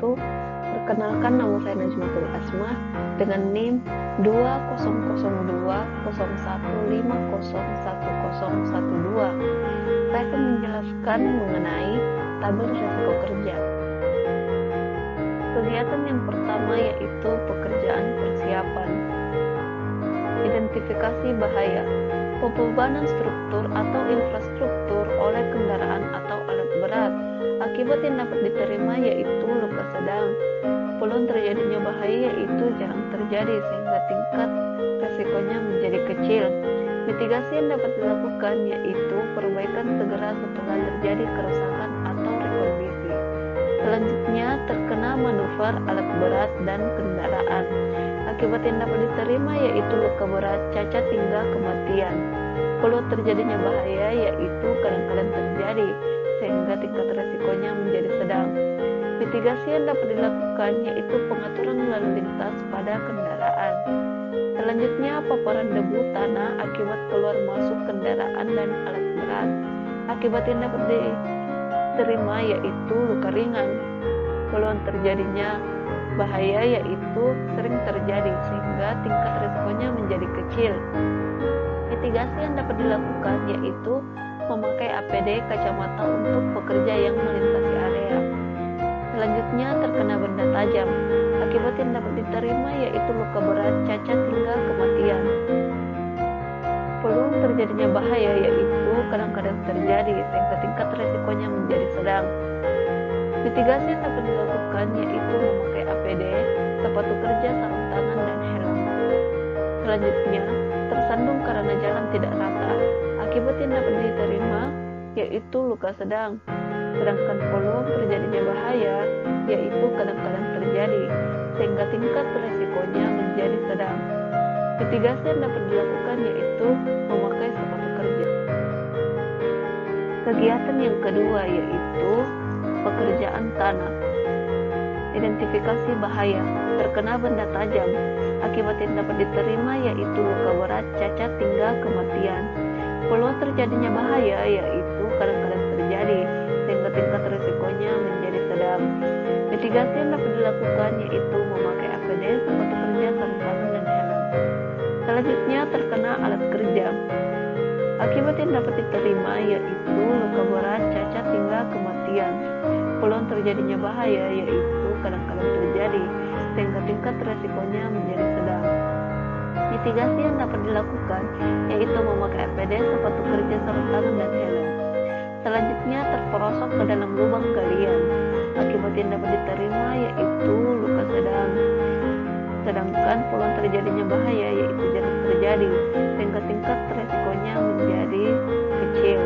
wabarakatuh. Perkenalkan, nama saya Najmatul Asma dengan NIM 20020150101012. Saya akan menjelaskan mengenai tabel risiko kerja. Kegiatan yang pertama yaitu pekerjaan persiapan. Identifikasi bahaya. Pembebanan struktur atau infrastruktur oleh kendaraan atau alat berat. Akibat yang dapat diterima yaitu luka sedang. Peluang terjadinya bahaya yaitu jarang terjadi sehingga tingkat resikonya menjadi kecil. Mitigasi yang dapat dilakukan yaitu perbaikan segera setelah terjadi kerusakan atau rekondisi. Selanjutnya, terkena manuver alat berat dan kendaraan. Akibat yang dapat diterima yaitu luka berat, cacat hingga kematian. Peluang terjadinya bahaya yaitu kadang-kadang terjadi sehingga tingkat resikonya menjadi sedang. Mitigasi yang dapat dilakukan yaitu pengaturan lalu lintas pada kendaraan. Selanjutnya, paparan debu tanah akibat keluar masuk kendaraan dan alat berat. Akibat yang dapat diterima yaitu luka ringan. Peluang terjadinya bahaya yaitu sering terjadi sehingga tingkat risikonya menjadi kecil. Mitigasi yang dapat dilakukan yaitu memakai APD kacamata untuk pekerja yang melintasi area. Selanjutnya, terkena benda tajam. Akibat yang dapat diterima yaitu luka berat, cacat hingga kematian. Peluang terjadinya bahaya yaitu kadang-kadang terjadi sehingga tingkat risikonya menjadi sedang. Mitigasi yang dapat dilakukan yaitu memakai APD, sepatu kerja, sarung tangan, dan helm. Selanjutnya, tersandung karena jalan tidak rata. Akibat yang dapat diterima yaitu luka sedang. Sedangkan peluang terjadinya bahaya yaitu kadang-kadang terjadi sehingga tingkat resikonya menjadi sedang. Mitigasi yang dapat dilakukan yaitu memakai sepatu kerja. Kegiatan yang kedua yaitu pekerjaan tanah. Identifikasi bahaya. Terkena benda tajam. Akibat yang dapat diterima yaitu luka berat, cacat hingga kematian. Peluang terjadinya bahaya yaitu kadang-kadang terjadi sehingga tingkat risikonya menjadi sedang. Mitigasi yang dapat dilakukan yaitu memakai APD, sepatu kerja, sarung tangan, dan helm. Selanjutnya, terkena alat kerja. Akibat yang dapat diterima yaitu luka berat, cacat hingga kematian. Peluang terjadinya bahaya yaitu kadang-kadang terjadi sehingga tingkat risikonya menjadi sedang. Mitigasi yang dapat dilakukan yaitu memakai APD, sepatu kerja, sarung tangan, dan helm. Selanjutnya, terperosok ke dalam lubang galian. Akibat yang dapat diterima yaitu luka sedang. Sedangkan peluang terjadinya bahaya yaitu jarang terjadi sehingga tingkat resikonya menjadi kecil.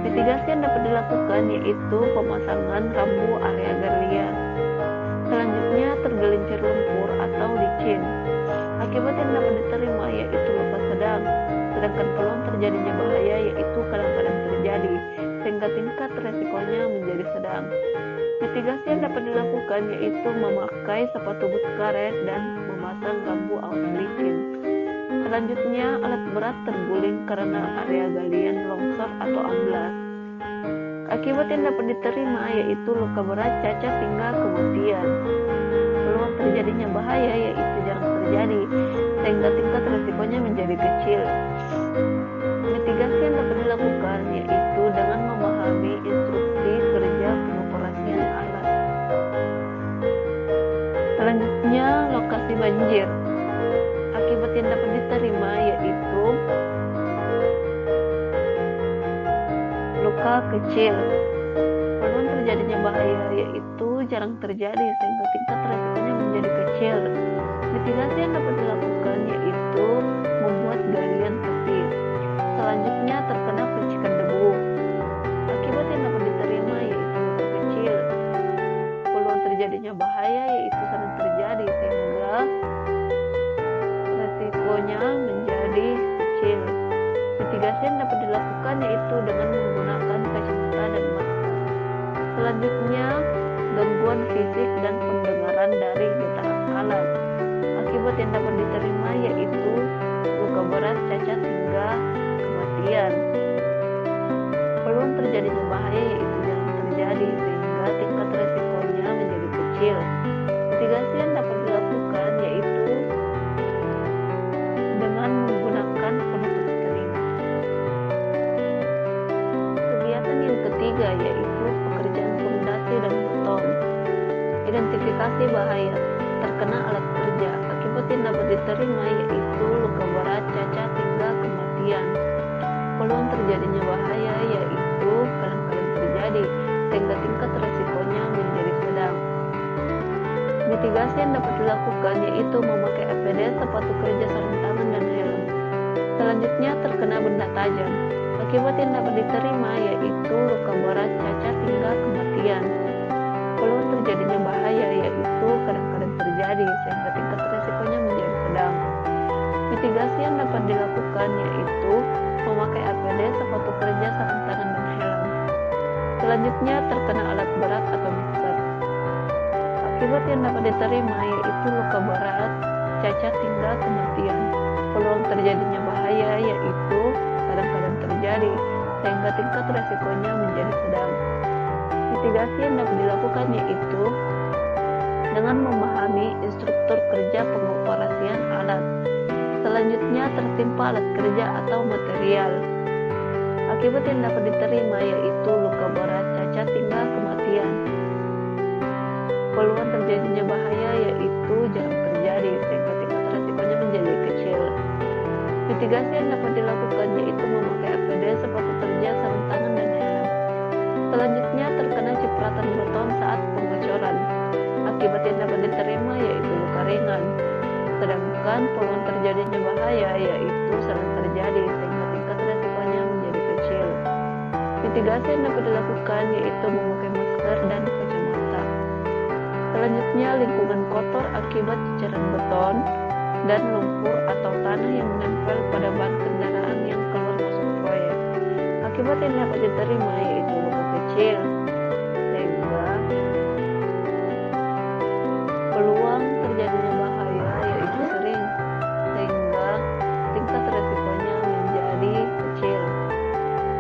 Mitigasi yang dapat dilakukan yaitu pemasangan rambu area galian. Selanjutnya, tergelincir lumpur atau licin. Akibat yang dapat diterima yaitu luka sedang. Sedangkan peluang terjadinya bahaya yaitu kadang-kadang terjadi sehingga tingkat resikonya menjadi sedang. Mitigasi yang dapat dilakukan yaitu memakai sepatu boot karet dan memasang rambu awas licin. Selanjutnya, alat berat terguling karena area galian longsor atau amblas. Akibat yang dapat diterima yaitu luka berat, cacat hingga kematian. Peluang terjadinya bahaya yaitu jarang terjadi sehingga tingkat resikonya menjadi kecil. Mitigasi yang dapat dilakukan yaitu dengan memahami instruksi kerja pengoperasian alat. Selanjutnya, lokasi banjir. Akibat yang dapat diterima yaitu luka kecil. Peluang terjadinya bahaya yaitu jarang terjadi sehingga tingkat resikonya menjadi kecil. Mitigasi yang dapat dilakukan yaitu membuat galian bersih. Selanjutnya, terkena percikan debu. Akibat yang dapat diterima yaitu luka kecil. Peluang terjadinya bahaya yaitu sering terjadi sehingga resikonya menjadi kecil. Mitigasi yang dapat dilakukan yaitu dengan menggunakan kacamata dan masker. Selanjutnya, gangguan fisik dan pendengaran dari getaran alat. Akibat yang dapat diterima yaitu luka berat, cacat hingga kematian. Peluang terjadinya bahaya yaitu jarang terjadi sehingga tingkat resikonya menjadi kecil. kecil. Mitigasi yang dapat dilakukan yaitu dengan menggunakan penutup teling. Kegiatan yang ketiga yaitu pekerjaan fondasi dan beton. Identifikasi bahaya terkena alat kerja akibat yang dapat diterima yaitu luka berat, cacat hingga kematian. Peluang terjadinya bahaya yaitu kadang-kadang terjadi sehingga tingkat resikonya menjadi sedang. Mitigasi yang dapat dilakukan yaitu memakai APD, sepatu kerja, sarung tangan, dan helm. Selanjutnya terkena benda tajam. Akibat yang dapat diterima yaitu luka berat, cacat hingga kematian. Peluang terjadinya bahaya yaitu kadang-kadang terjadi sehingga tingkat resikonya menjadi sedang. Mitigasi yang dapat dilakukan yaitu memakai APD, sepatu kerja, sarung tangan, dan helm. Selanjutnya terkena alat berat atau mixer. Akibat yang dapat diterima yaitu luka berat, cacat hingga kematian. Peluang terjadinya bahaya yaitu kadang-kadang terjadi sehingga tingkat resikonya menjadi sedang. Mitigasi yang dapat dilakukan yaitu dengan memahami instruktur kerja pengoperasian alat. Selanjutnya tertimpa alat kerja atau material. Akibat yang dapat diterima yaitu luka berat, cacat hingga kematian. Peluang terjadinya bahaya yaitu jarang terjadi sehingga tingkat resikonya menjadi kecil. Mitigasi yang dapat dilakukan yaitu memakai APD, sepatu kerja, sarung tangan, dan helm. Selanjutnya terkena cipratan beton saat pengocoran. Akibat yang dapat diterima yaitu luka ringan. Sedangkan peluang terjadinya bahaya yaitu sering terjadi sehingga tingkat resikonya menjadi kecil. Mitigasi yang dapat dilakukan yaitu memakai masker dan kacamata. Selanjutnya lingkungan kotor akibat ceceran beton dan lumpur atau tanah yang menempel pada ban kendaraan yang keluar masuk proyek. Akibat yang dapat diterima yaitu luka kecil sehingga peluang terjadinya bahaya yaitu sering sehingga tingkat resikonya menjadi kecil.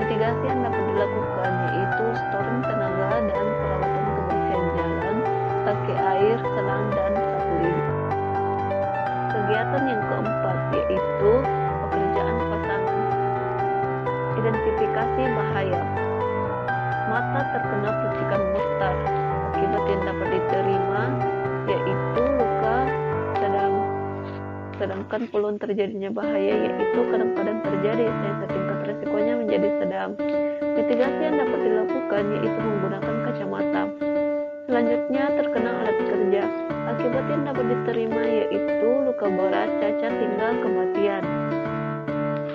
Mitigasi yang dapat dilakukan yaitu storing tenaga dan perawatan kebersihan jalan, tangki air, selang, dan sapu lidi. Kegiatan yang keempat yaitu pekerjaan pasangan. Identifikasi bahaya. Mata terkena percikan mortar. Akibat yang dapat diterima yaitu luka sedang. Sedangkan peluang terjadinya bahaya yaitu kadang-kadang terjadi sehingga tingkat resikonya menjadi sedang. Mitigasi yang dapat dilakukan yaitu menggunakan kacamata. Selanjutnya terkena alat kerja. Akibat yang dapat diterima yaitu luka berat, cacat hingga kematian.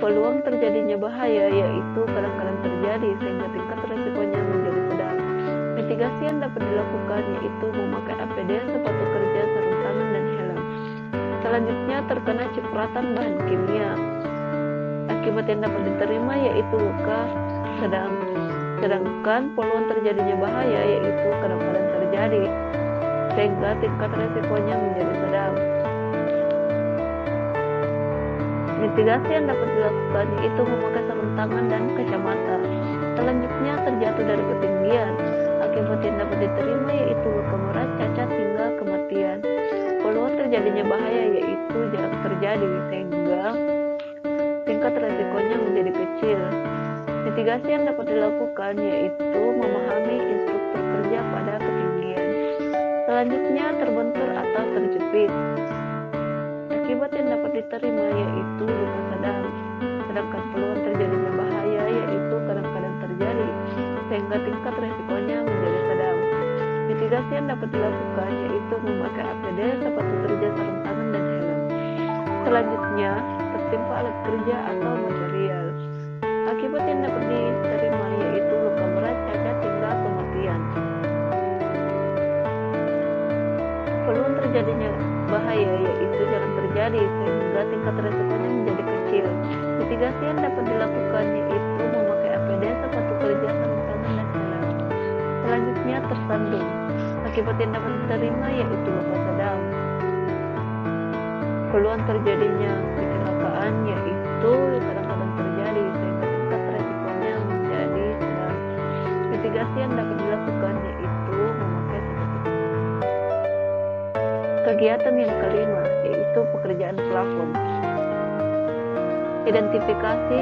Peluang terjadinya bahaya yaitu kadang-kadang terjadi sehingga tingkat resikonya menjadi sedang. Mitigasi yang dapat dilakukan yaitu memakai APD, sepatu kerja, sarung tangan, dan helm. Selanjutnya terkena cipratan bahan kimia. Akibat yang dapat diterima yaitu luka sedang. Sedangkan peluang terjadinya bahaya yaitu kadang-kadang terjadi sehingga tingkat resikonya menjadi sedang. Mitigasi yang dapat dilakukan yaitu memakai sarung tangan dan kacamata. Selanjutnya terjatuh dari ketinggian. Akibat yang dapat diterima yaitu luka berat, cacat hingga kematian. Peluang terjadinya bahaya yaitu jarang terjadi sehingga tingkat resikonya menjadi kecil. Mitigasi yang dapat dilakukan yaitu memahami instruktur kerja pada ketinggian. Selanjutnya terbentur atau terjepit. Akibat yang dapat diterima yaitu luka sedang. Sedangkan peluang terjadinya bahaya yaitu kadang-kadang terjadi sehingga tingkat resikonya menjadi sedang. Mitigasi yang dapat dilakukan yaitu memakai APD, sepatu kerja, sarung tangan, dan helm. Selanjutnya tertimpa alat kerja atau material. Akibat yang dapat diterima yaitu luka berat, cacat hingga kematian. Peluang terjadinya bahaya yaitu jarang terjadi sehingga tingkat resikonya menjadi kecil. Mitigasi yang dapat dilakukan yaitu memakai APD, sepatu kerja, sarung tangan, dan helm. Selanjutnya tersandung. Akibat yang dapat diterima yaitu luka sedang. Peluang terjadinya kecelakaan yaitu kadang-kadang terjadi sehingga tingkat resikonya menjadi sedang. Mitigasi yang dapat dilakukan yaitu memakai sepatu. Kegiatan yang kelima yaitu pekerjaan plafon. Identifikasi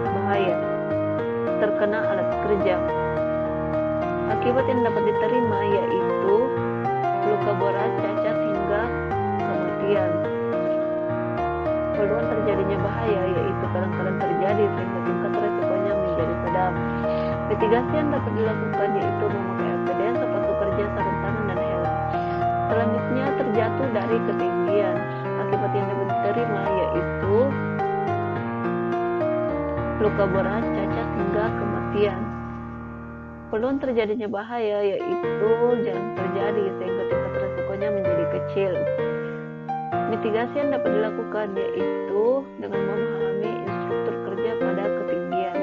bahaya terkena alat kerja. Akibat yang dapat diterima yaitu luka berat, cacat hingga kematian. Peluang terjadinya bahaya yaitu kadang-kadang terjadi sehingga tingkat resikonya menjadi sedang. Mitigasi yang dapat dilakukan yaitu memakai APD, sepatu kerja, sarung tangan, dan helm. Selanjutnya terjatuh dari ketinggian. Akibat yang dapat diterima yaitu luka berat, cacat hingga kematian. Peluang terjadinya bahaya yaitu jarang terjadi sehingga tingkat resikonya menjadi kecil. Mitigasi yang dapat dilakukan yaitu dengan memahami instruktur kerja pada ketinggian.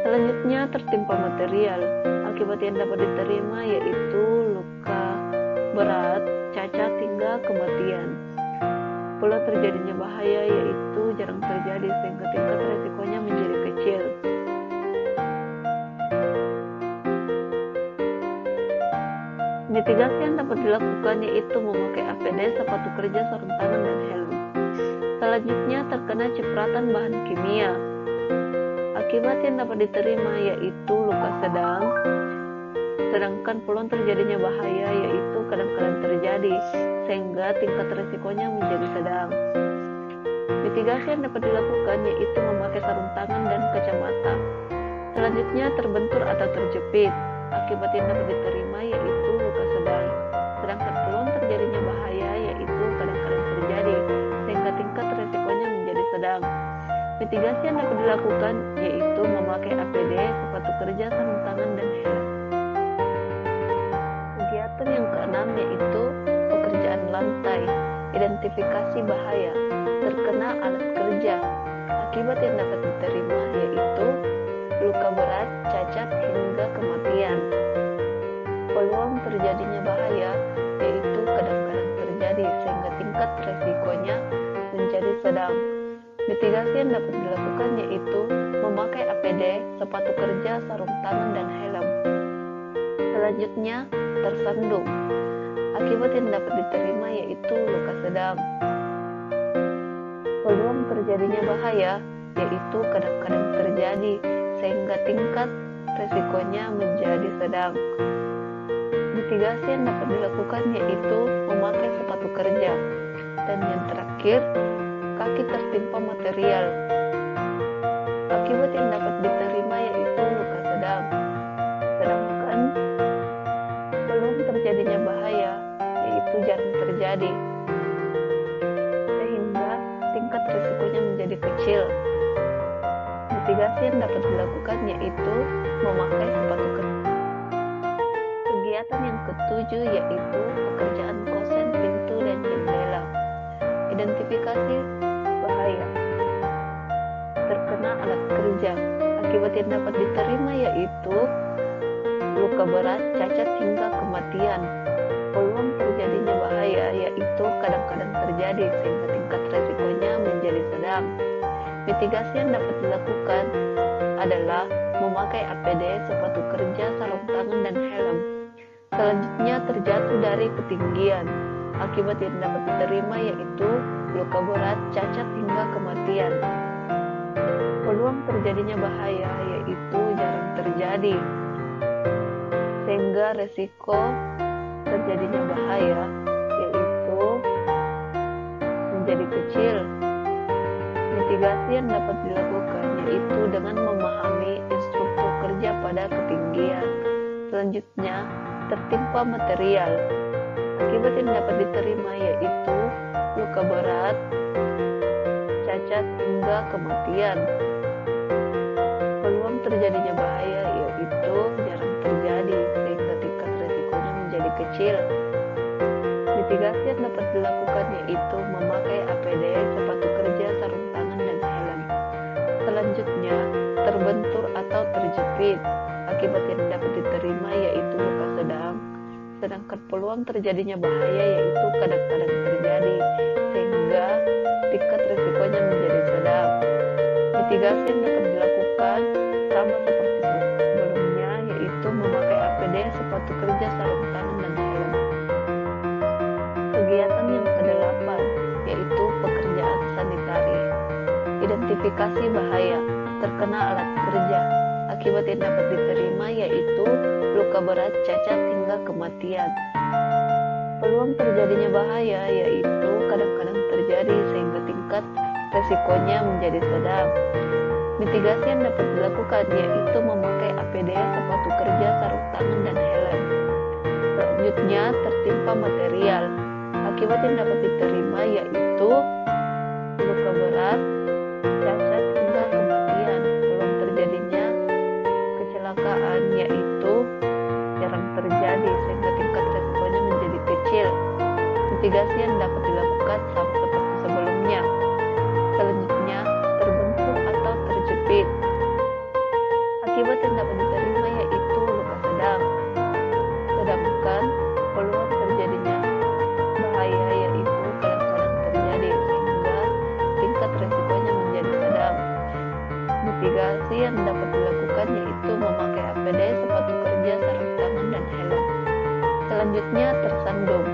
Selanjutnya tertimpa material. Akibat yang dapat diterima yaitu luka berat, cacat hingga kematian. Peluang terjadinya bahaya yaitu jarang terjadi sehingga tingkat resikonya menjadi kecil. Mitigasi yang dapat dilakukan yaitu memakai APD, sepatu kerja, sarung tangan, dan helm. Selanjutnya terkena cipratan bahan kimia. Akibat yang dapat diterima yaitu luka sedang, sedangkan peluang terjadinya bahaya yaitu kadang-kadang terjadi sehingga tingkat resikonya menjadi sedang. Mitigasi yang dapat dilakukan yaitu memakai sarung tangan dan kacamata. Selanjutnya terbentur atau terjepit. Akibat yang dapat diterima yaitu luka sedang, sedangkan peluang terjadinya bahaya yaitu kadang-kadang terjadi sehingga tingkat resikonya menjadi sedang. Mitigasi yang dapat dilakukan yaitu memakai APD, sepatu kerja, sarung tangan, dan helm. Kegiatan yang keenam yaitu pekerjaan lantai. Identifikasi bahaya terkena alat kerja. Akibat yang dapat diterima yaitu luka berat, cacat hingga kematian. Peluang terjadinya bahaya yaitu kadang-kadang terjadi sehingga tingkat resikonya menjadi sedang. Mitigasi yang dapat dilakukan yaitu memakai APD, sepatu kerja, sarung tangan, dan helm. Selanjutnya tersandung. Akibat yang dapat diterima yaitu luka sedang. Peluang terjadinya bahaya yaitu kadang-kadang terjadi sehingga tingkat resikonya menjadi sedang. Mitigasi yang dapat dilakukan yaitu memakai sepatu kerja. Dan yang terakhir, kaki tertimpa material. Akibat yang dapat diterima yaitu luka sedang. Sedangkan peluang terjadinya bahaya yaitu jarang terjadi sehingga tingkat risikonya menjadi kecil. Mitigasi yang dapat dilakukan yaitu memakai sepatu kerja. Kegiatan yang ketujuh yaitu pekerjaan kosen, pintu, dan jendela. Identifikasi bahaya terkena alat kerja. Akibat yang dapat diterima yaitu luka berat, cacat hingga kematian. Peluang terjadinya bahaya yaitu kadang-kadang terjadi sehingga tingkat resikonya menjadi sedang. Mitigasi yang dapat dilakukan adalah memakai APD, sepatu kerja, sarung tangan, dan helm. Selanjutnya terjatuh dari ketinggian. Akibat yang dapat diterima yaitu luka berat, cacat hingga kematian. Peluang terjadinya bahaya yaitu jarang terjadi sehingga resiko terjadinya bahaya yaitu menjadi kecil. Mitigasi yang dapat dilakukan yaitu dengan memahami instruktur kerja pada ketinggian. Selanjutnya tertimpa material. Akibat yang dapat diterima yaitu luka berat, cacat hingga kematian. Peluang terjadinya bahaya yaitu jarang terjadi sehingga tingkat resikonya menjadi kecil. Mitigasi yang dapat dilakukan yaitu memakai APD, sepatu kerja, sarung tangan, dan helm. Selanjutnya terbentur atau terjepit. Akibat yang dapat diterima yaitu luka sedang, sedangkan peluang terjadinya bahaya yaitu kadang-kadang terjadi sehingga tingkat risikonya menjadi sedang. Mitigasi yang dapat dilakukan sama seperti sebelumnya yaitu memakai APD, sepatu kerja, sarung tangan, dan helm. Identifikasi bahaya terkena alat kerja. Akibat yang dapat diterima yaitu luka berat, cacat, hingga kematian. Peluang terjadinya bahaya yaitu kadang-kadang terjadi sehingga tingkat resikonya menjadi sedang. Mitigasi yang dapat dilakukan yaitu memakai APD, sepatu kerja, sarung tangan, dan helm. Selanjutnya, tertimpa material. Akibat yang dapat diterima yaitu luka berat, cacat, hingga kematian. Peluang terjadinya kecelakaan yaitu jarang terjadi sehingga tingkat resikonya menjadi kecil. Mitigasi yang dapat dilakukan sama seperti sebelumnya. Selanjutnya, terbentur atau terjepit. Akibat yang dapat diterima yaitu luka sedang. Sedangkan peluang terjadinya bahaya yaitu kadang-kadang terjadi sehingga tingkat resikonya menjadi sedang. Mitigasi yang dapat dilakukan yaitu memakai APD, sepatu kerja, sarung tangan, dan helm. Selanjutnya, tersandung.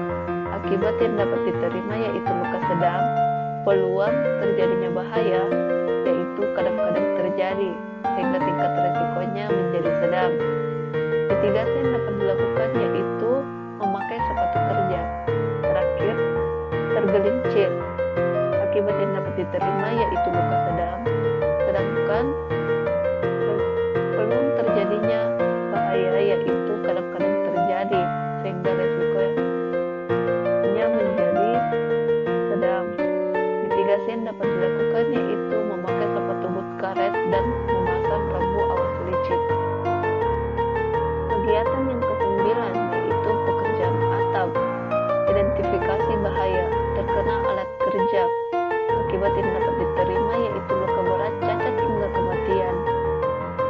Akibat yang dapat diterima yaitu luka sedang. Peluang terjadinya bahaya yaitu kadang-kadang terjadi sehingga tingkat resikonya menjadi sedang. Mitigasi yang dapat dilakukan yaitu memakai sepatu kerja. Terakhir, tergelincir. Akibat yang dapat diterima yaitu luka sedang. Sedangkan peluang terjadinya bahaya yaitu kadang-kadang terjadi sehingga resikonya menjadi sedang. Mitigasi yang dapat dilakukan yaitu memakai sepatu boot karet dan memasang rambu awas licin. Kegiatan yang ke-9 yaitu pekerjaan atap. Identifikasi bahaya terkena alat kerja. Akibat yang dapat diterima yaitu luka berat, cacat, hingga kematian.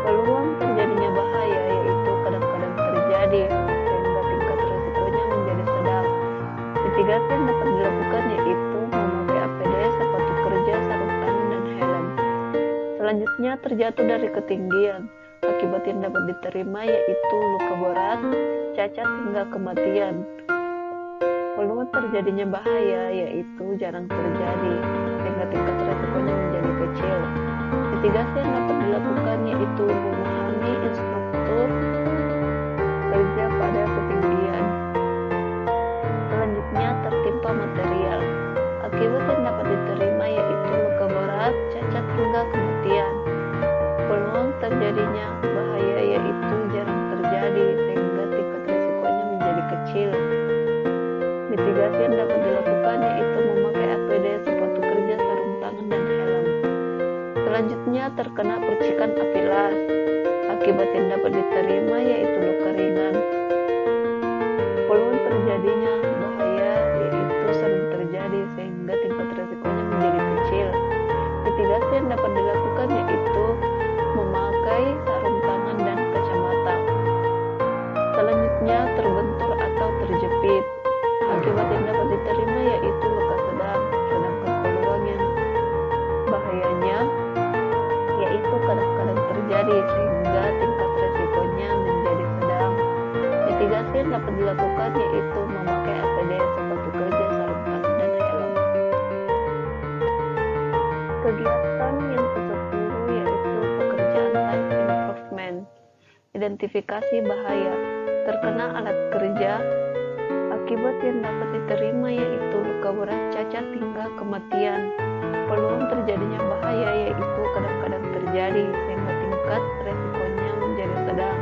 Peluang terjadinya bahaya yaitu kadang-kadang terjadi sehingga tingkat resikonya menjadi sedang. Mitigasi yang dapat dilakukan yaitu memakai APD, sepatu kerja, sarung tangan, dan helm. Selanjutnya, terjatuh dari ketinggian. Akibat yang dapat diterima yaitu luka berat, cacat, hingga kematian. Peluang terjadinya bahaya yaitu jarang terjadi sehingga tingkat resikonya menjadi kecil. Mitigasi yang dapat dilakukan yaitu memahami instruktur kerja pada ketinggian. Selanjutnya, tertimpa material. Akibat yang dapat diterima yaitu luka berat, cacat, hingga kematian. Peluang terjadinya bahaya yaitu jarang terjadi sehingga tingkat resikonya menjadi kecil. Mitigasi yang dapat dilakukan yaitu memakai APD, sepatu kerja, sarung tangan, dan helm. Selanjutnya, terkena percikan api las. Akibat yang dapat diterima yaitu luka ringan. Peluang terjadinya bahaya yaitu sering terjadi sehingga tingkat resikonya menjadi kecil. Mitigasi yang dapat dilakukan yaitu memakai sarung tangan dan kacamata. Selanjutnya, terbentur atau terjepit. Akibat yang dapat diterima yaitu luka sedang, sedangkan peluang yang bahayanya yaitu kadang-kadang terjadi sehingga tingkat resikonya menjadi sedang. Mitigasi yang dapat dilakukan yaitu memakai APD, sepatu kerja, sarung tangan, dan helm. Kegiatan yang ke-10 yaitu pekerjaan time improvement. Identifikasi bahaya terkena alat kerja. Akibat yang dapat diterima yaitu luka berat, cacat, hingga kematian. Peluang terjadinya bahaya yaitu kadang-kadang terjadi sehingga tingkat resikonya menjadi sedang.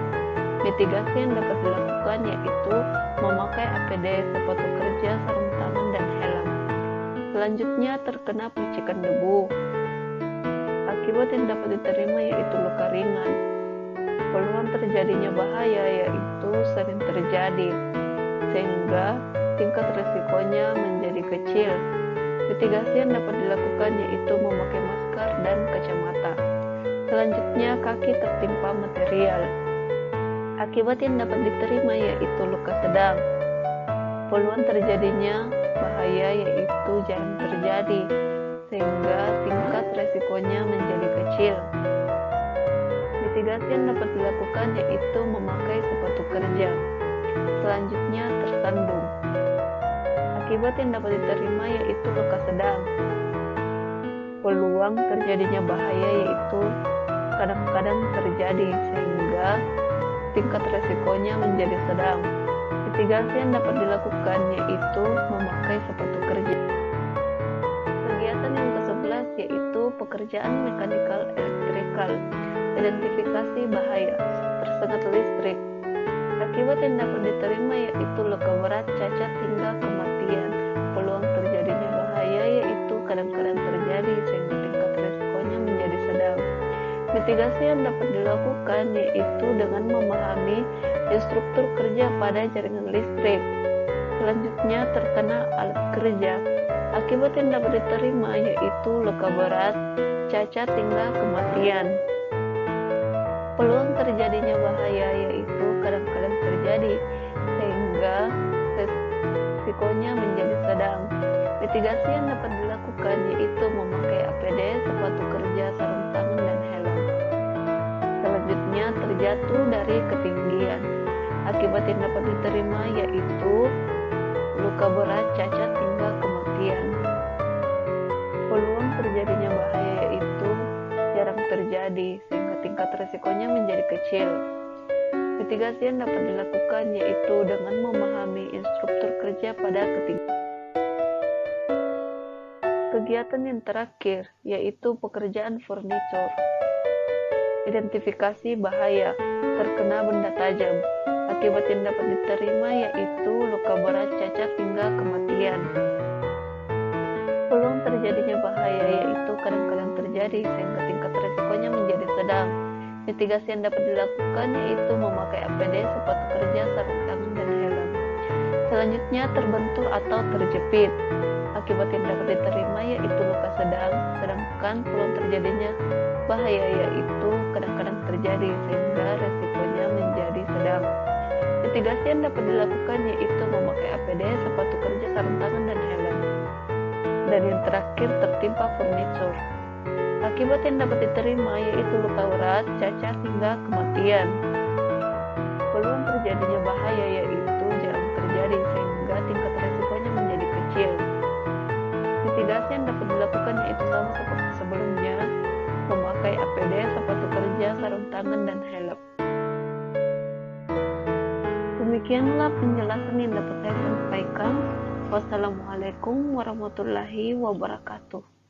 Mitigasi yang dapat dilakukan yaitu memakai APD, sepatu kerja, sarung tangan, dan helm. Selanjutnya, terkena percikan debu. Akibat yang dapat diterima yaitu luka ringan. Peluang terjadinya bahaya yaitu sering terjadi sehingga tingkat resikonya menjadi kecil. Mitigasi yang dapat dilakukan yaitu memakai masker dan kacamata. Selanjutnya, kaki tertimpa material. Akibat yang dapat diterima yaitu luka sedang. Peluang terjadinya bahaya yaitu jarang terjadi sehingga tingkat resikonya menjadi kecil. Mitigasi yang dapat dilakukan yaitu memakai sepatu kerja. Selanjutnya, tersandung. Akibat yang dapat diterima yaitu luka sedang. Peluang terjadinya bahaya yaitu kadang-kadang terjadi sehingga tingkat resikonya menjadi sedang. Mitigasi yang dapat dilakukan yaitu memakai sepatu kerja. Kegiatan yang ke-11 yaitu pekerjaan mekanikal elektrikal. Identifikasi bahaya tersengat listrik. Akibat yang dapat diterima yaitu luka berat, cacat hingga kematian. Peluang terjadinya bahaya yaitu kadang-kadang terjadi sehingga tingkat resikonya menjadi sedang. Mitigasi yang dapat dilakukan yaitu dengan memahami instruktur kerja pada jaringan listrik. Selanjutnya terkena alat kerja. Akibat yang dapat diterima yaitu luka berat, cacat hingga kematian. Peluang terjadinya bahaya yaitu kadang-kadang terjadi sehingga resikonya menjadi sedang. Mitigasi yang dapat dilakukan yaitu memakai APD, sepatu kerja, sarung tangan, dan helm. Selanjutnya terjatuh dari ketinggian. Akibat yang dapat diterima yaitu luka berat, cacat hingga kematian. Peluang terjadinya bahaya yaitu jarang terjadi sehingga tingkat resikonya menjadi kecil. Mitigasi yang dapat dilakukan yaitu dengan memahami instruktur kerja pada ketinggian. Kegiatan yang terakhir yaitu pekerjaan furnitur. Identifikasi bahaya terkena benda tajam. Akibat yang dapat diterima yaitu luka berat, cacat hingga kematian. Peluang terjadinya bahaya yaitu kadang-kadang terjadi sehingga tingkat resikonya menjadi sedang. Mitigasi yang dapat dilakukan yaitu memakai APD, sepatu kerja, sarung tangan, dan helm. Selanjutnya terbentur atau terjepit. Akibat yang dapat diterima yaitu luka sedang, sedangkan peluang terjadinya bahaya yaitu kadang-kadang terjadi sehingga resikonya menjadi sedang. Mitigasi yang dapat dilakukan yaitu memakai APD, sepatu kerja, sarung tangan, dan helm. Dan yang terakhir tertimpa furnitur. Akibat yang dapat diterima yaitu luka berat, cacat hingga kematian. Peluang terjadinya bahaya yaitu jarang terjadi sehingga tingkat resikonya menjadi kecil. Mitigasi yang dapat dilakukan yaitu sama seperti sebelumnya, memakai APD, sepatu kerja, sarung tangan, dan helm. Demikianlah penjelasan yang dapat saya sampaikan. Wassalamualaikum warahmatullahi wabarakatuh.